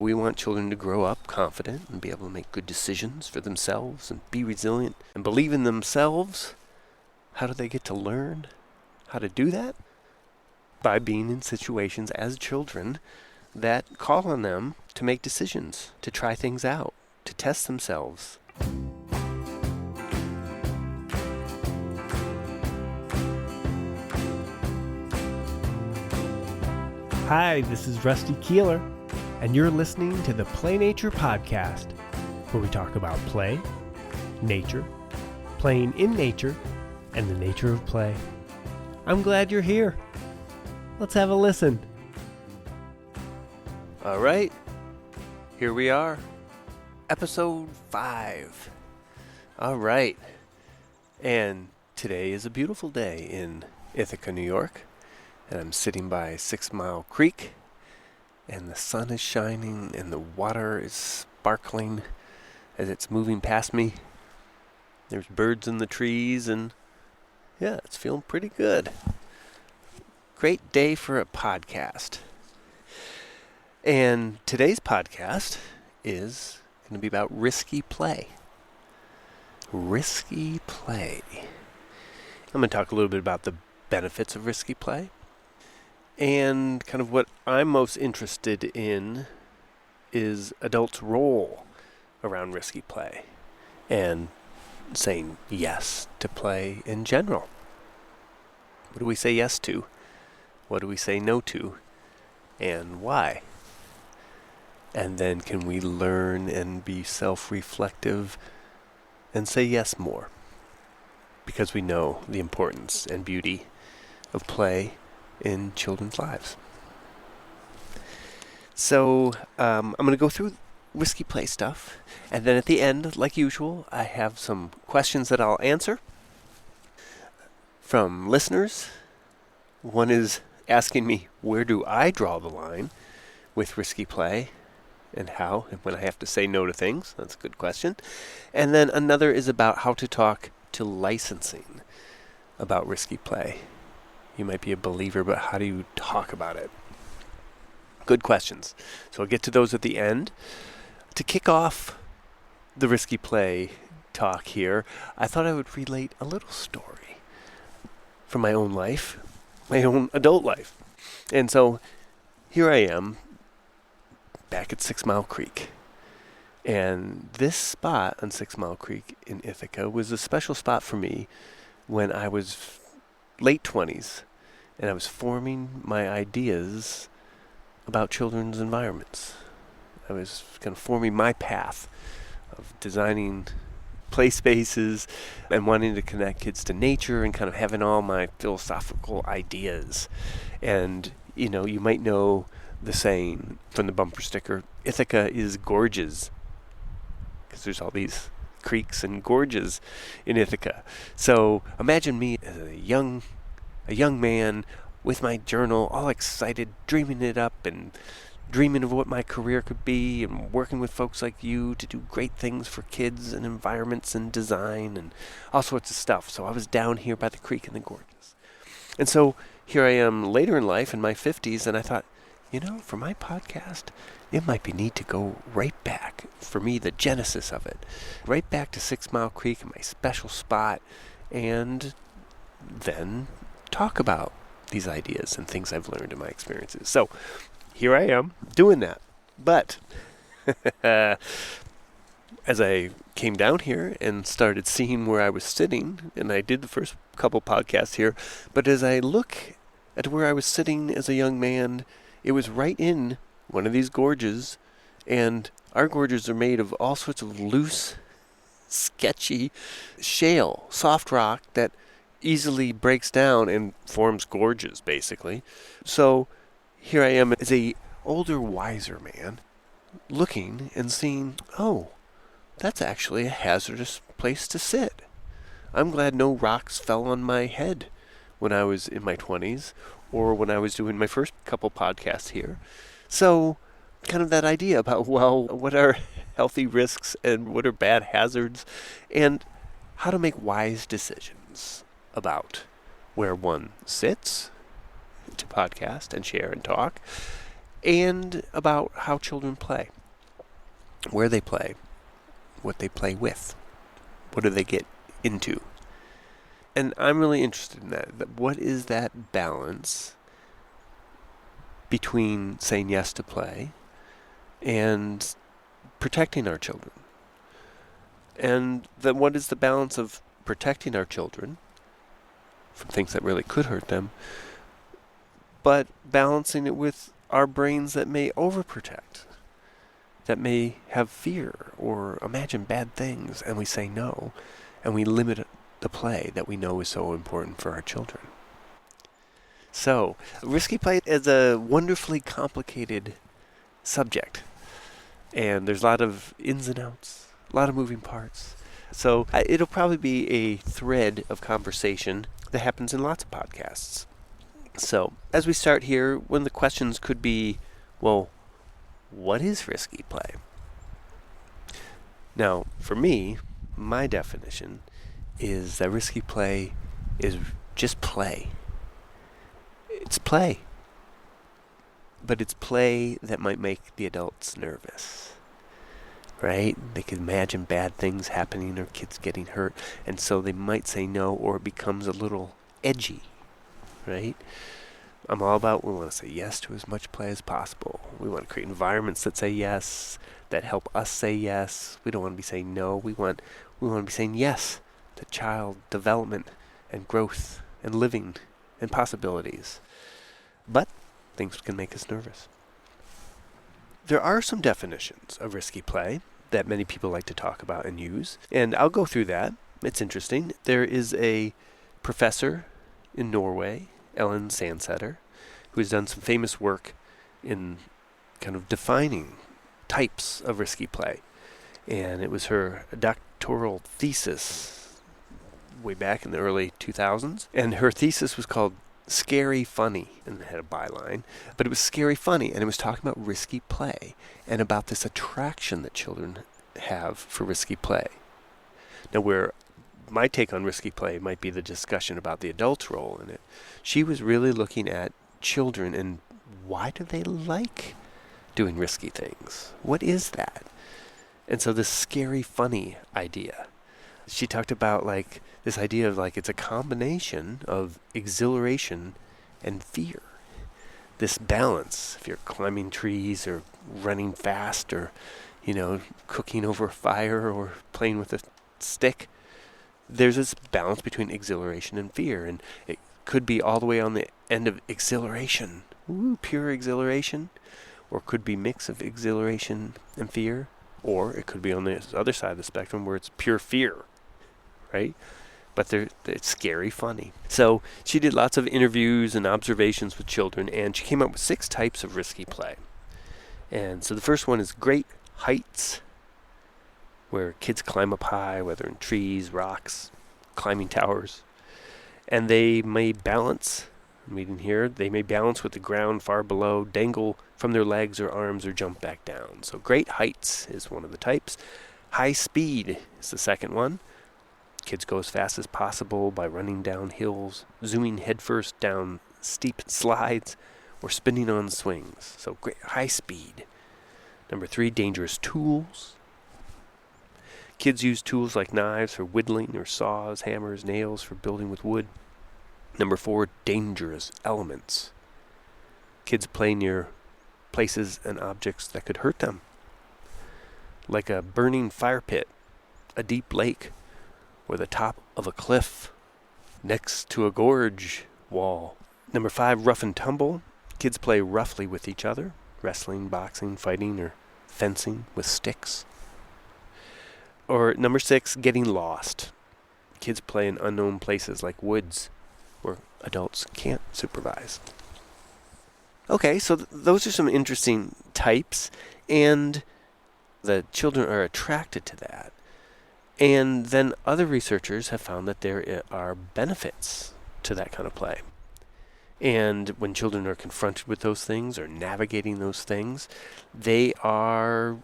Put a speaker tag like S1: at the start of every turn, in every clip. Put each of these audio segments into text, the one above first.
S1: We want children to grow up confident and be able to make good decisions for themselves and be resilient and believe in themselves. How do they get to learn how to do that? By being in situations as children that call on them to make decisions, to try things out, to test themselves.
S2: Hi, this is Rusty Keeler, and you're listening to the Play Nature Podcast, where we talk about play, nature, playing in nature, and the nature of play. I'm glad you're here. Let's have a listen.
S1: All right, here we are, episode 5. All right, and today is a beautiful day in Ithaca, New York, and I'm sitting by 6 Mile Creek, and the sun is shining, and the water is sparkling as it's moving past me. There's birds in the trees, and yeah, it's feeling pretty good. Great day for a podcast. And today's podcast is going to be about risky play. Risky play. I'm going to talk a little bit about the benefits of risky play. And kind of what I'm most interested in is adults' role around risky play and saying yes to play in general. What do we say yes to? What do we say no to? And why? And then can we learn and be self-reflective and say yes more? Because we know the importance and beauty of play in children's lives. So I'm going to go through risky play stuff, and then at the end, like usual, I have some questions that I'll answer from listeners. One is asking me, where do I draw the line with risky play and how and when I have to say no to things? That's a good question. And then another is about how to talk to licensing about risky play. You might be a believer, but how do you talk about it? Good questions. So I'll get to those at the end. To kick off the risky play talk here, I thought I would relate a little story from my own life, my own adult life. And so here I am back at 6 Mile Creek. And this spot on 6 Mile Creek in Ithaca was a special spot for me when I was late 20s. And I was forming my ideas about children's environments. I was kind of forming my path of designing play spaces and wanting to connect kids to nature and kind of having all my philosophical ideas. And, you know, you might know the saying from the bumper sticker, Ithaca is gorgeous, because there's all these creeks and gorges in Ithaca. So imagine me as a young man with my journal, all excited, dreaming it up and dreaming of what my career could be and working with folks like you to do great things for kids and environments and design and all sorts of stuff. So I was down here by the creek in the gorges. And so here I am later in life in my 50s, and I thought, you know, for my podcast, it might be neat to go right back, for me, the genesis of it, right back to 6 Mile Creek, my special spot, and then talk about these ideas and things I've learned in my experiences. So here I am doing that. But as I came down here and started seeing where I was sitting, and I did the first couple podcasts here, but as I look at where I was sitting as a young man, it was right in one of these gorges, and our gorges are made of all sorts of loose, sketchy shale, soft rock that easily breaks down and forms gorges, basically. So here I am as a older, wiser man, looking and seeing, oh, that's actually a hazardous place to sit. I'm glad no rocks fell on my head when I was in my 20s or when I was doing my first couple podcasts here. So kind of that idea about, well, what are healthy risks and what are bad hazards, and how to make wise decisions about where one sits to podcast and share and talk, and about how children play, where they play, what they play with, what do they get into. And I'm really interested in that. What is that balance between saying yes to play and protecting our children? And then what is the balance of protecting our children from things that really could hurt them, but balancing it with our brains that may overprotect, that may have fear or imagine bad things, and we say no, and we limit the play that we know is so important for our children. So, risky play is a wonderfully complicated subject, and there's a lot of ins and outs, a lot of moving parts. So it'll probably be a thread of conversation that happens in lots of podcasts. So as we start here, one of the questions could be, well, what is risky play? Now, for me, my definition is that risky play is just play. It's play. But it's play that might make the adults nervous. Right? They can imagine bad things happening or kids getting hurt, and so they might say no, or it becomes a little edgy. Right? I'm all about, we want to say yes to as much play as possible. We want to create environments that say yes, that help us say yes. We don't want to be saying no. We want to be saying yes to child development and growth and living and possibilities. But things can make us nervous. There are some definitions of risky play that many people like to talk about and use, and I'll go through that. It's interesting. There is a professor in Norway, Ellen Sandsetter, who has done some famous work in kind of defining types of risky play. And it was her doctoral thesis way back in the early 2000s. And her thesis was called Scary Funny, and it had a byline. But it was scary funny, and it was talking about risky play and about this attraction that children have for risky play. Now, where my take on risky play might be the discussion about the adult's role in it, she was really looking at children and why do they like doing risky things? What is that? And so this scary funny idea, she talked about like this idea of like it's a combination of exhilaration and fear. This balance, if you're climbing trees or running fast or, cooking over a fire or playing with a stick, there's this balance between exhilaration and fear. And it could be all the way on the end of exhilaration, pure exhilaration, or could be mix of exhilaration and fear, or it could be on the other side of the spectrum where it's pure fear, right? But it's scary funny. So she did lots of interviews and observations with children, and she came up with 6 types of risky play. And so the first one is great heights, where kids climb up high, whether in trees, rocks, climbing towers. And they may balance, reading here, they may balance with the ground far below, dangle from their legs or arms, or jump back down. So great heights is one of the types. High speed is the second one. Kids go as fast as possible by running down hills, zooming headfirst down steep slides, or spinning on swings. So great high speed. Number 3, dangerous tools. Kids use tools like knives for whittling or saws, hammers, nails for building with wood. Number 4, dangerous elements. Kids play near places and objects that could hurt them, like a burning fire pit, a deep lake, or the top of a cliff next to a gorge wall. Number 5, rough and tumble. Kids play roughly with each other, wrestling, boxing, fighting, or fencing with sticks. Or number 6, getting lost. Kids play in unknown places like woods where adults can't supervise. Okay, so those are some interesting types, and the children are attracted to that. And then other researchers have found that there are benefits to that kind of play. And when children are confronted with those things or navigating those things, they are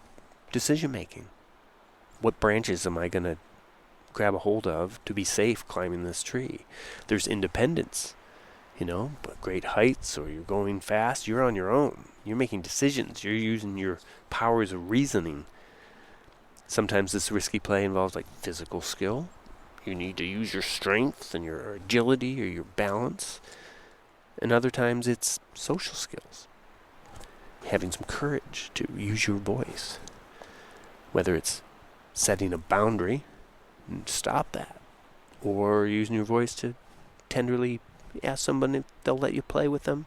S1: decision making. What branches am I going to grab a hold of to be safe climbing this tree? There's independence. but great heights, or you're going fast, you're on your own. You're making decisions. You're using your powers of reasoning. Sometimes this risky play involves like physical skill. You need to use your strength and your agility or your balance. And other times it's social skills. Having some courage to use your voice. Whether it's setting a boundary and stop that, or using your voice to tenderly ask someone if they'll let you play with them.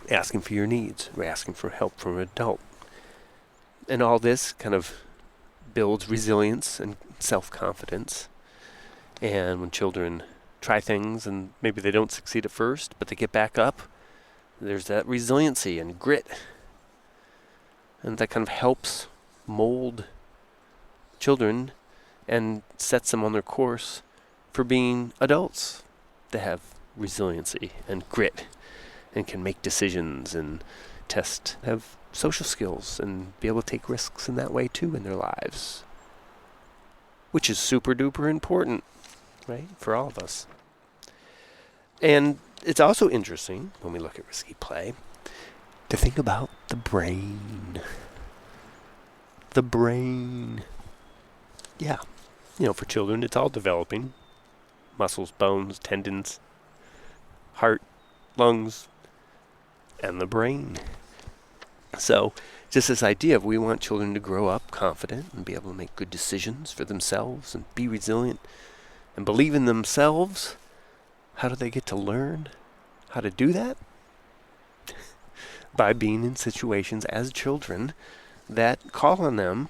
S1: Asking for your needs, or asking for help from an adult. And all this kind of builds resilience and self-confidence. And when children try things and maybe they don't succeed at first, but they get back up, there's that resiliency and grit. And that kind of helps mold children and sets them on their course for being adults that have resiliency and grit and can make decisions and have social skills and be able to take risks in that way too in their lives, which is super duper important, right, for all of us. And it's also interesting when we look at risky play to think about the brain. The brain. Yeah. For children, it's all developing. Muscles, bones, tendons, heart, lungs, and the brain. So, just this idea of we want children to grow up confident and be able to make good decisions for themselves and be resilient and believe in themselves. How do they get to learn how to do that? By being in situations as children that call on them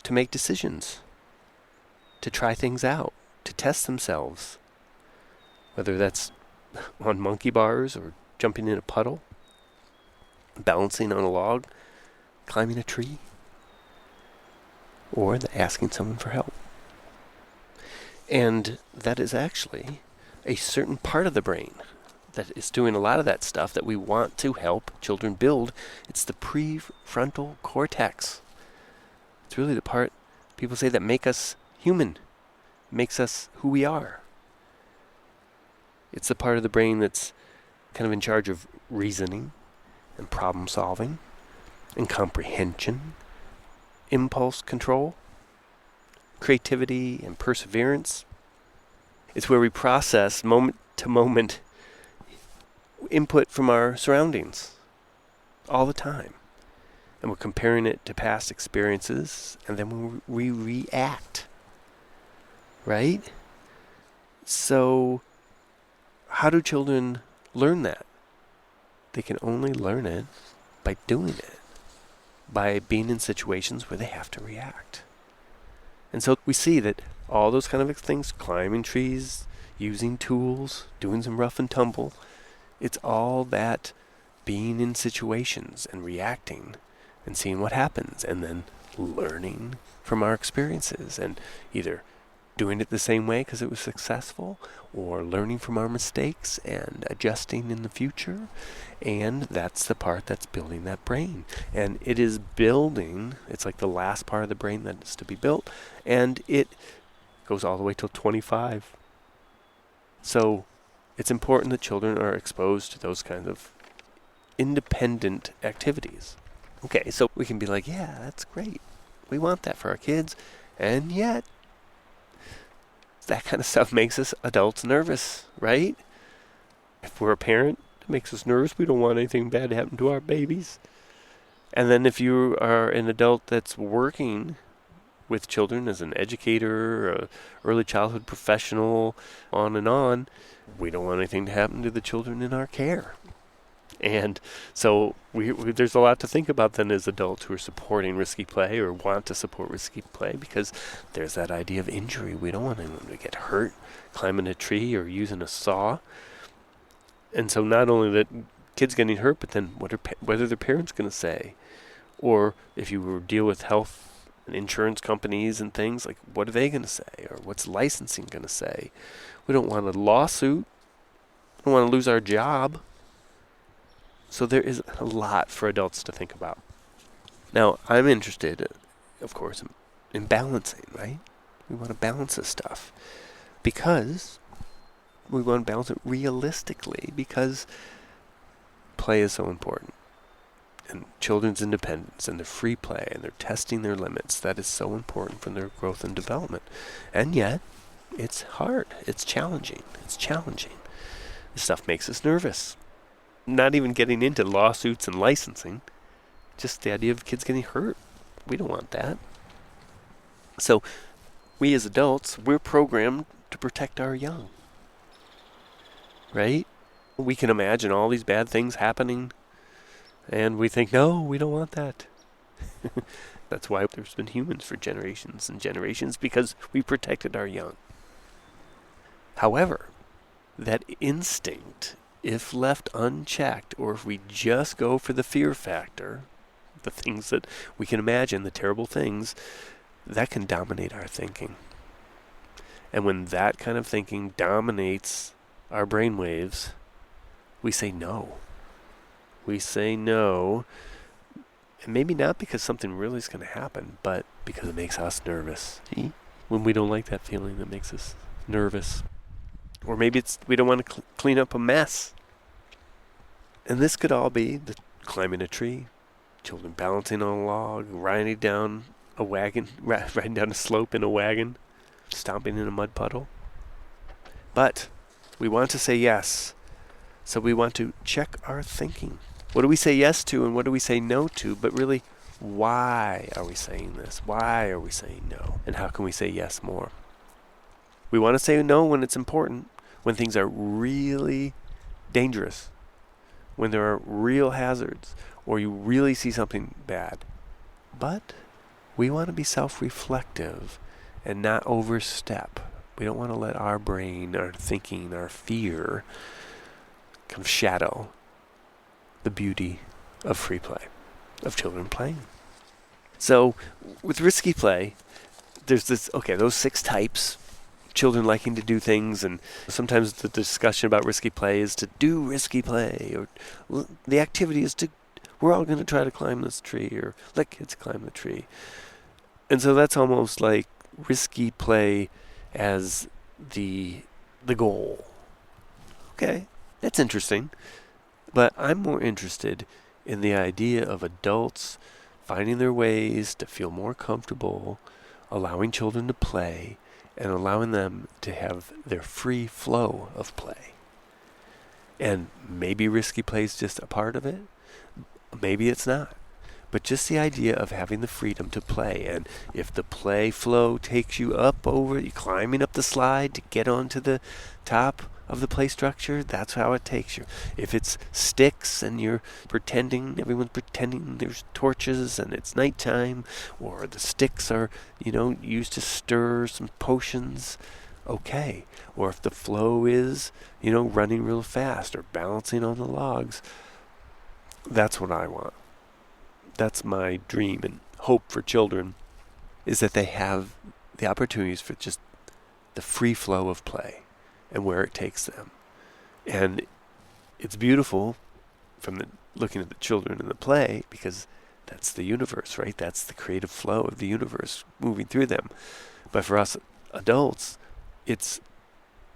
S1: to make decisions, to try things out, to test themselves, whether that's on monkey bars or jumping in a puddle, balancing on a log, climbing a tree, or asking someone for help. And that is actually a certain part of the brain that is doing a lot of that stuff that we want to help children build. It's the prefrontal cortex. It's really the part people say that make us human, makes us who we are. It's the part of the brain that's kind of in charge of reasoning and problem solving and comprehension, impulse control, creativity and perseverance. It's where we process moment to moment input from our surroundings all the time. And we're comparing it to past experiences, and then we react. Right? So, how do children learn that? They can only learn it by doing it, by being in situations where they have to react. And so we see that all those kind of things, climbing trees, using tools, doing some rough and tumble, it's all that being in situations and reacting and seeing what happens and then learning from our experiences and either doing it the same way because it was successful or learning from our mistakes and adjusting in the future. And that's the part that's building that brain. And it is building, it's like the last part of the brain that is to be built, and it goes all the way till 25. So it's important that children are exposed to those kinds of independent activities. Okay, so we can be like, yeah, that's great. We want that for our kids. And yet, that kind of stuff makes us adults nervous, right? If we're a parent, it makes us nervous. We don't want anything bad to happen to our babies. And then if you are an adult that's working with children as an educator, or an early childhood professional, on, we don't want anything to happen to the children in our care. And so there's a lot to think about then as adults who are supporting risky play or want to support risky play, because there's that idea of injury. We don't want anyone to get hurt climbing a tree or using a saw. And so not only that kids getting hurt, but then what are their parents going to say? Or if you deal with health and insurance companies and things, like what are they going to say? Or what's licensing going to say? We don't want a lawsuit. We don't want to lose our job. So there is a lot for adults to think about. Now, I'm interested, of course, in balancing, right? We want to balance this stuff. Because we want to balance it realistically because play is so important. And children's independence and their free play and their testing their limits, that is so important for their growth and development. And yet, it's hard. It's challenging. This stuff makes us nervous. Not even getting into lawsuits and licensing. Just the idea of kids getting hurt. We don't want that. So, we as adults, we're programmed to protect our young. Right? We can imagine all these bad things happening, and we think, no, we don't want that. That's why there's been humans for generations and generations, because we protected our young. However, that instinct, if left unchecked, or if we just go for the fear factor, the things that we can imagine, the terrible things, that can dominate our thinking. And when that kind of thinking dominates our brainwaves, we say no. We say no, and maybe not because something really is going to happen, but because it makes us nervous. See? When we don't like that feeling, that makes us nervous. Or maybe it's we don't want to clean up a mess. And this could all be the climbing a tree, children balancing on a log, riding down a wagon, riding down a slope in a wagon, stomping in a mud puddle. But we want to say yes. So we want to check our thinking. What do we say yes to and what do we say no to? But really, why are we saying this? Why are we saying no? And how can we say yes more? We want to say no when it's important, when things are really dangerous, when there are real hazards, or you really see something bad. But we want to be self-reflective and not overstep. We don't want to let our brain, our thinking, our fear kind of shadow the beauty of free play, of children playing. So with risky play, there's those 6 types, children liking to do things, and sometimes the discussion about risky play is to do risky play, or the activity is we're all going to try to climb this tree, or let kids climb the tree. And so that's almost like risky play as the goal. Okay. That's interesting, but I'm more interested in the idea of adults finding their ways to feel more comfortable, allowing children to play, and allowing them to have their free flow of play. And maybe risky play is just a part of it, maybe it's not. But just the idea of having the freedom to play, and if the play flow takes you up over, you climbing up the slide to get onto the top of the play structure, that's how it takes you. If it's sticks and you're everyone's pretending there's torches and it's nighttime, or the sticks are, used to stir some potions, okay. Or if the flow is, running real fast or balancing on the logs, that's what I want. That's my dream and hope for children, is that they have the opportunities for just the free flow of play and where it takes them. And it's beautiful from looking at the children in the play, because that's the universe, right? That's the creative flow of the universe moving through them. But for us adults,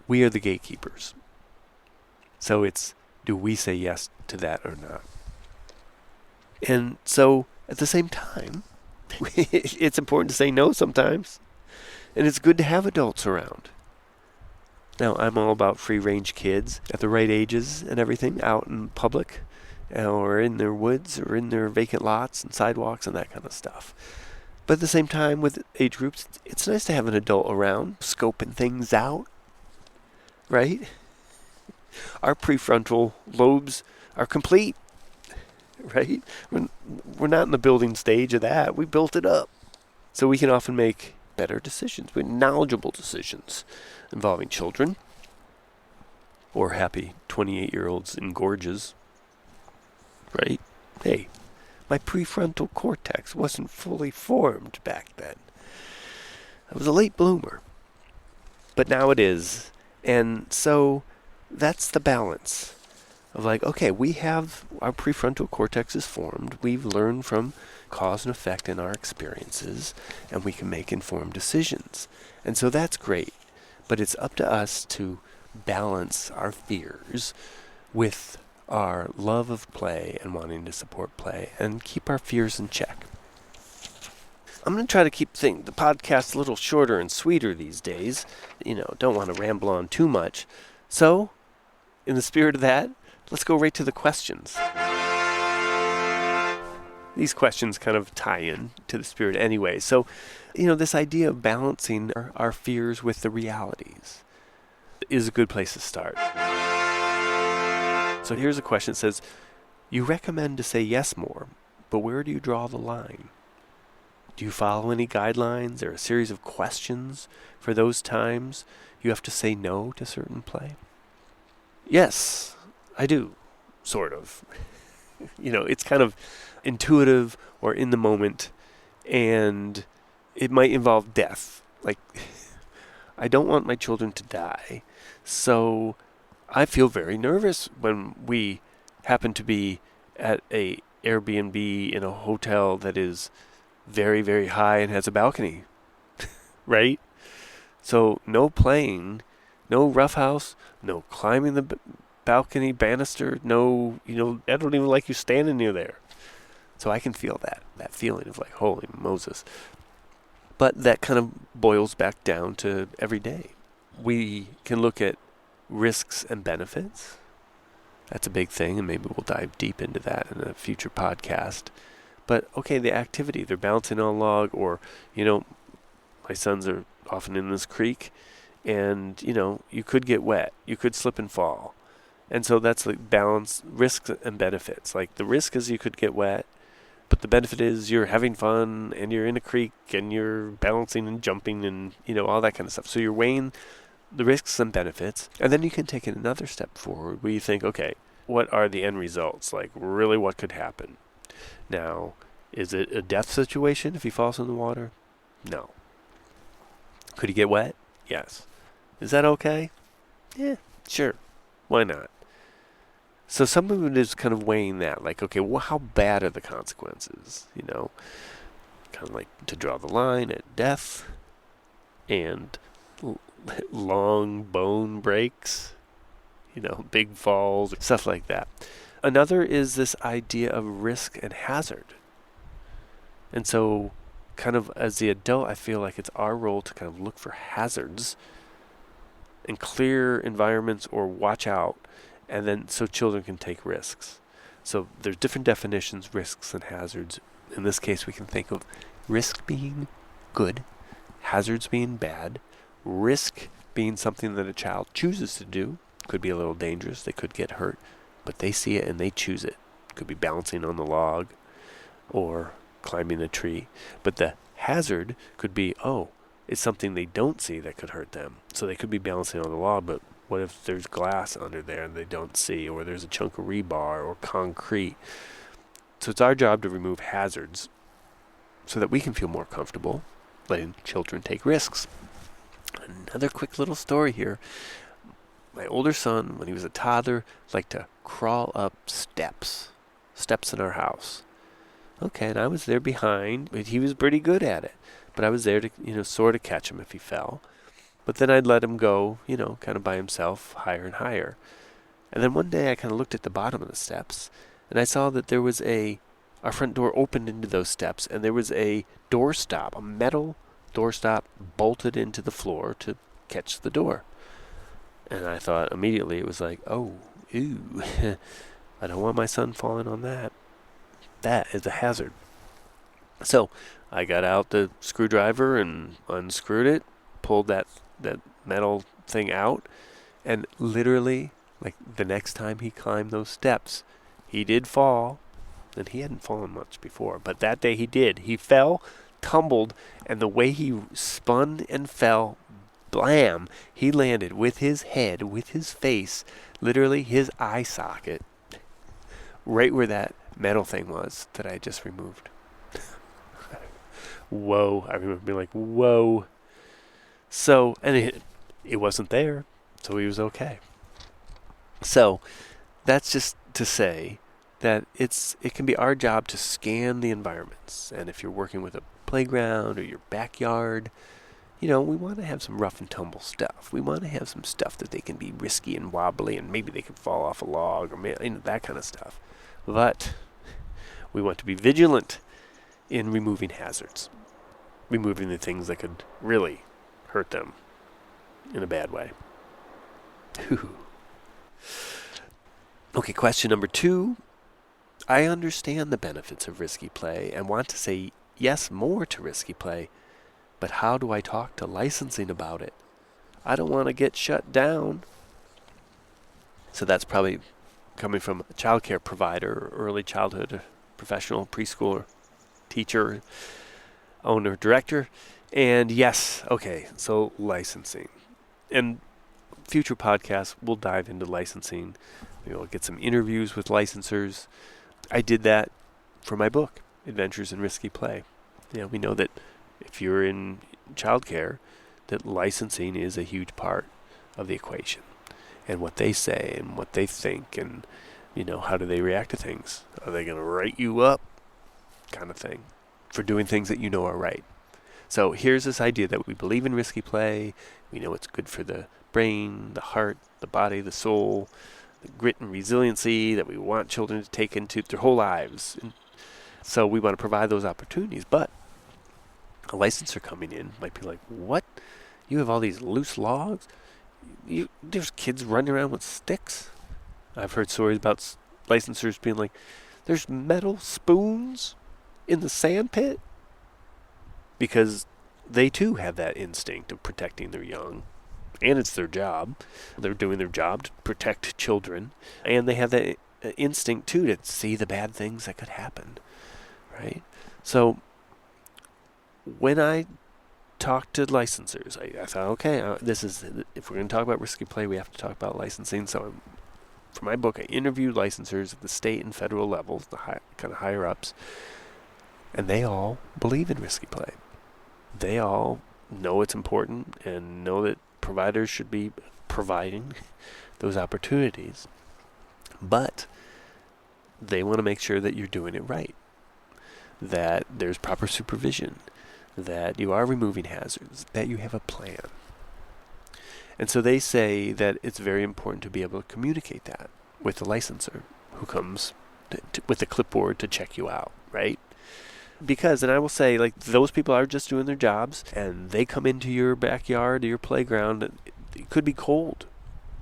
S1: we are the gatekeepers. So do we say yes to that or not? And so, at the same time, it's important to say no sometimes. And it's good to have adults around. Now, I'm all about free-range kids at the right ages and everything, out in public, or in their woods, or in their vacant lots and sidewalks and that kind of stuff. But at the same time, with age groups, it's nice to have an adult around, scoping things out, right? Our prefrontal lobes are complete. Right? We're not in the building stage of that. We built it up. So we can often make better decisions, knowledgeable decisions involving children, or happy 28-year-olds in gorges. Right? Hey, my prefrontal cortex wasn't fully formed back then. I was a late bloomer. But now it is. And so that's the balance. Of okay, we have our prefrontal cortex is formed. We've learned from cause and effect in our experiences, and we can make informed decisions. And so that's great. But it's up to us to balance our fears with our love of play and wanting to support play and keep our fears in check. I'm going to try to keep the podcast a little shorter and sweeter these days. Don't want to ramble on too much. So, in the spirit of that, let's go right to the questions. These questions kind of tie in to the spirit anyway. So, this idea of balancing our fears with the realities is a good place to start. So here's a question that says, you recommend to say yes more, but where do you draw the line? Do you follow any guidelines or a series of questions for those times you have to say no to certain play? Yes, I do, sort of. It's kind of intuitive or in the moment, and it might involve death. Like, I don't want my children to die, so I feel very nervous when we happen to be at a Airbnb in a hotel that is very, very high and has a balcony, right? So no playing, no roughhouse, no climbing the balcony banister, no, I don't even like you standing near there. So I can feel that feeling of like, holy Moses. But that kind of boils back down to every day. We can look at risks and benefits. That's a big thing, and maybe we'll dive deep into that in a future podcast. But, okay, the activity, they're bouncing on a log, or, my sons are often in this creek, and, you could get wet. You could slip and fall. And so that's like balance, risks and benefits. Like, the risk is you could get wet, but the benefit is you're having fun, and you're in a creek, and you're balancing and jumping, and, all that kind of stuff. So you're weighing the risks and benefits, and then you can take it another step forward where you think, okay, what are the end results? Like, really, what could happen? Now, is it a death situation if he falls in the water? No. Could he get wet? Yes. Is that okay? Yeah, sure. Why not? So some of it is kind of weighing that, like, okay, well, how bad are the consequences? Kind of like to draw the line at death and long bone breaks, big falls, stuff like that. Another is this idea of risk and hazard. And so kind of as the adult, I feel like it's our role to kind of look for hazards and clear environments or watch out, and then so children can take risks. So there's different definitions, risks and hazards. In this case, we can think of risk being good, hazards being bad, risk being something that a child chooses to do. Could be a little dangerous, they could get hurt, but they see it and they choose it. Could be bouncing on the log or climbing a tree. But the hazard could be, it's something they don't see that could hurt them. So they could be balancing on the log, but what if there's glass under there and they don't see, or there's a chunk of rebar or concrete? So it's our job to remove hazards so that we can feel more comfortable letting children take risks. Another quick little story here. My older son, when he was a toddler, liked to crawl up steps in our house. Okay, and I was there behind, but he was pretty good at it. But I was there to, sort of catch him if he fell. But then I'd let him go, kind of by himself, higher and higher. And then one day I kind of looked at the bottom of the steps, and I saw that there was our front door opened into those steps, and there was a doorstop, a metal doorstop bolted into the floor to catch the door. And I thought immediately, it was like, oh, ew, I don't want my son falling on that. That is a hazard. So I got out the screwdriver and unscrewed it, pulled that metal thing out, and literally, like the next time he climbed those steps, he did fall, and he hadn't fallen much before, but that day he did. He fell, tumbled, and the way he spun and fell, blam, he landed with his head, with his face, literally his eye socket, right where that metal thing was that I just removed. Whoa. I remember being like, whoa. So, and it wasn't there, so he was okay. So, that's just to say that it can be our job to scan the environments. And if you're working with a playground or your backyard, we want to have some rough and tumble stuff. We want to have some stuff that they can be risky and wobbly, and maybe they can fall off a log, or that kind of stuff. But we want to be vigilant in removing hazards, removing the things that could really hurt them in a bad way. Okay, question number 2. I understand the benefits of risky play and want to say yes more to risky play, but how do I talk to licensing about it? I don't want to get shut down. So that's probably coming from a child care provider, early childhood professional, preschooler, teacher, owner, director. And yes, okay, so licensing. And future podcasts, we'll dive into licensing. We'll get some interviews with licensors. I did that for my book, Adventures in Risky Play. We know that if you're in childcare, that licensing is a huge part of the equation. And what they say and what they think and, how do they react to things? Are they going to write you up? Kind of thing. For doing things that are right. So here's this idea that we believe in risky play. We know it's good for the brain, the heart, the body, the soul, the grit and resiliency that we want children to take into their whole lives. And so we want to provide those opportunities. But a licensor coming in might be like, what? You have all these loose logs? There's kids running around with sticks? I've heard stories about licensors being like, there's metal spoons in the sand pit? Because they too have that instinct of protecting their young. And it's their job. They're doing their job to protect children. And they have that instinct too to see the bad things that could happen. Right? So when I talked to licensors, I thought, okay, if we're going to talk about risky play, we have to talk about licensing. So for my book, I interviewed licensors at the state and federal levels, the kind of higher ups, and they all believe in risky play. They all know it's important and know that providers should be providing those opportunities. But they want to make sure that you're doing it right, that there's proper supervision, that you are removing hazards, that you have a plan. And so they say that it's very important to be able to communicate that with the licensor who comes with a clipboard to check you out, right? Because, and I will say, those people are just doing their jobs, and they come into your backyard or your playground. It could be cold.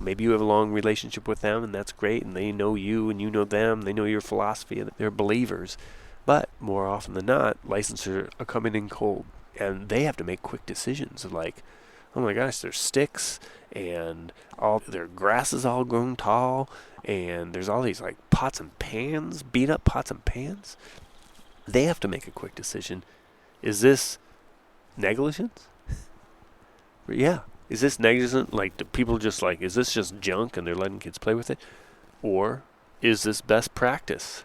S1: Maybe you have a long relationship with them, and that's great, and they know you, and you know them. They know your philosophy, and they're believers. But more often than not, licensors are coming in cold, and they have to make quick decisions of oh my gosh, there's sticks, and all their grass is all grown tall, and there's all these pots and pans, beat up pots and pans. They have to make a quick decision. Is this negligence? Yeah. Is this negligent? Do people just is this just junk and they're letting kids play with it? Or is this best practice?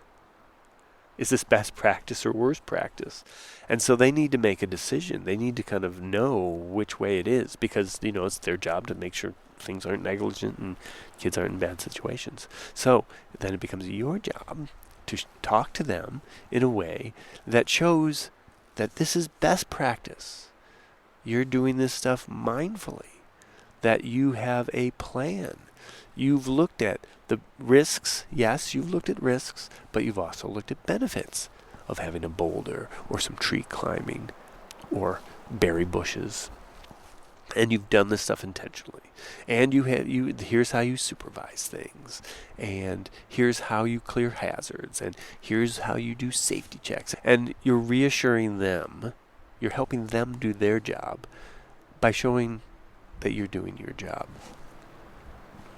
S1: Is this best practice or worst practice? And so they need to make a decision. They need to kind of know which way it is because, it's their job to make sure things aren't negligent and kids aren't in bad situations. So then it becomes your job to talk to them in a way that shows that this is best practice. You're doing this stuff mindfully, that you have a plan. You've looked at the risks. Yes, you've looked at risks, but you've also looked at benefits of having a boulder or some tree climbing or berry bushes. And you've done this stuff intentionally. And here's how you supervise things. And here's how you clear hazards. And here's how you do safety checks. And you're reassuring them, you're helping them do their job by showing that you're doing your job.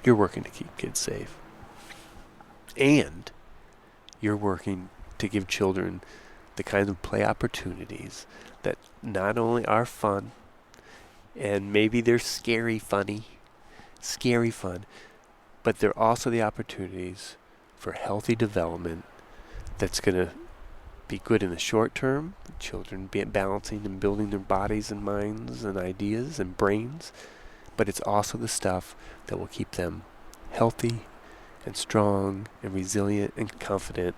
S1: You're working to keep kids safe. And you're working to give children the kinds of play opportunities that not only are fun, and maybe they're scary fun, but they're also the opportunities for healthy development that's going to be good in the short term, children balancing and building their bodies and minds and ideas and brains, but it's also the stuff that will keep them healthy and strong and resilient and confident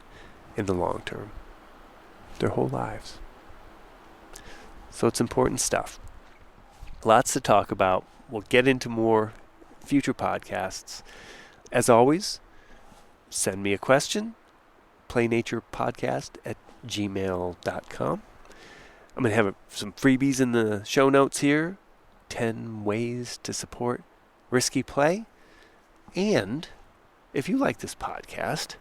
S1: in the long term, their whole lives. So it's important stuff. Lots to talk about. We'll get into more future podcasts. As always, send me a question, playnaturepodcast@gmail.com. I'm going to have some freebies in the show notes here. 10 ways to support risky play. And if you like this podcast,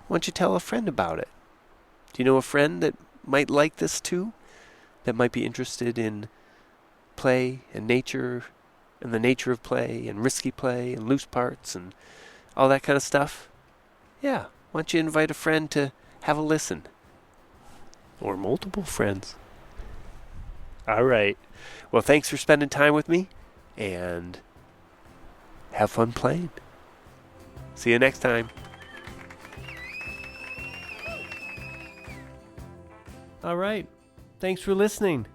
S1: why don't you tell a friend about it? Do you know a friend that might like this too? That might be interested in play and nature and the nature of play and risky play and loose parts and all that kind of stuff? Yeah, why don't you invite a friend to have a listen? Or multiple friends. All right. Well, thanks for spending time with me, and have fun playing. See you next time.
S2: All right. Thanks for listening.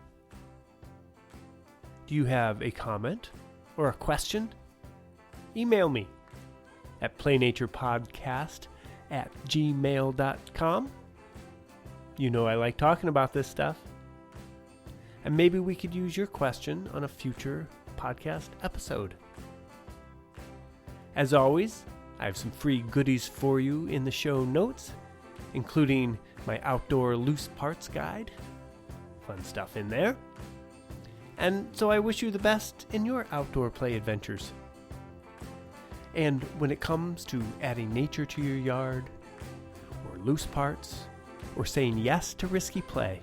S2: Do you have a comment or a question? Email me at playnaturepodcast@gmail.com. You know I like talking about this stuff. And maybe we could use your question on a future podcast episode. As always, I have some free goodies for you in the show notes, including my outdoor loose parts guide. Fun stuff in there. And so I wish you the best in your outdoor play adventures. And when it comes to adding nature to your yard, or loose parts, or saying yes to risky play,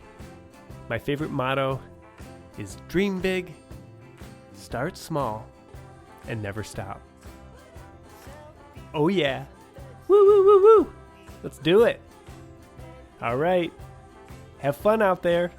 S2: my favorite motto is dream big, start small, and never stop. Oh yeah. Woo woo woo woo. Let's do it. All right. Have fun out there.